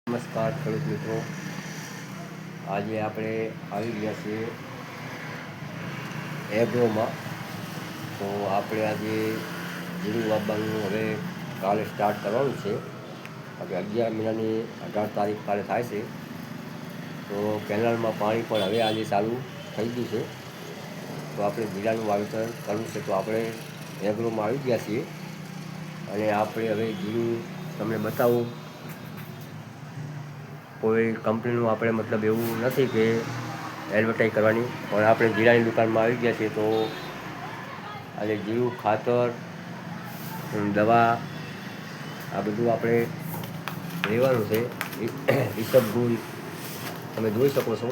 નમસ્કાર ખેડૂત મિત્રો, આજે આપણે આવી ગયા છીએ એગ્રોમાં. તો આપણે આજે જીરું વાવવાનું હવે કાલે સ્ટાર્ટ કરવાનું છે. હવે 11 મહિનાની 18 તારીખ કાલે થાય છે. તો કેનાલમાં પાણી પણ હવે આજે ચાલુ થઈ ગયું છે. તો આપણે જીરાનું વાવેતર કરવું છે. તો આપણે એગ્રોમાં આવી ગયા છીએ અને આપણે હવે જીરું તમને બતાવું. કોઈ કંપનીનું આપણે મતલબ એવું નથી કે એડવર્ટાઈઝ કરવાની, પણ આપણે જીરાની દુકાનમાં આવી ગયા છીએ. તો આજે જીરું ખાતર, દવા, આ બધું આપણે લેવાનું છે. ઈસબગુલ તમે જોઈ શકો છો.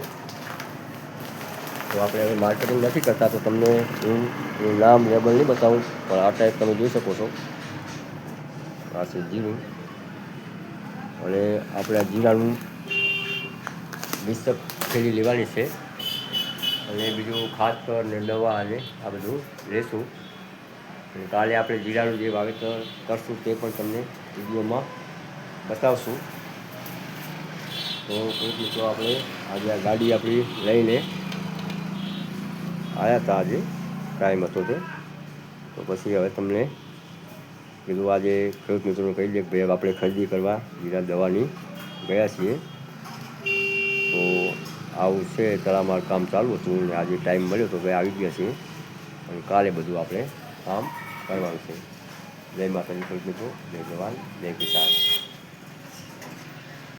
તો આપણે હવે માર્કેટિંગ નથી કરતા, તો તમને હું નામ લેબલ નહીં બતાવું, પણ આ ટાઈપ તમે જોઈ શકો છો. આ છે જીરું અને આપણે આ જીરાનું 20 થેલી લેવાની છે અને બીજું ખાતર ને દવા અને આ બધું લેશું. અને કાલે આપણે જીરાનું જે વાવેતર કરશું તે પણ તમને વિડીયોમાં બતાવશું. તો ખેડૂત મિત્રો, આપણે આજે આ ગાડી આપણી લઈને આવ્યા હતા. આજે ટાઈમ હતો તે, તો પછી હવે તમને કીધું આજે ખેડૂત મિત્રોને કહી દે કે ભાઈ આપણે ખરીદી કરવા જીરા દવાની ગયા છીએ. તો આવું છે, તળામાળ કામ ચાલુ હતું અને આજે ટાઈમ મળ્યો તો ભાઈ આવી ગયા છીએ અને કાલે બધું આપણે કામ કરવાનું છે. જય માતાજી ખેડૂત મિત્રો, જય જવાન, જય કિસાન.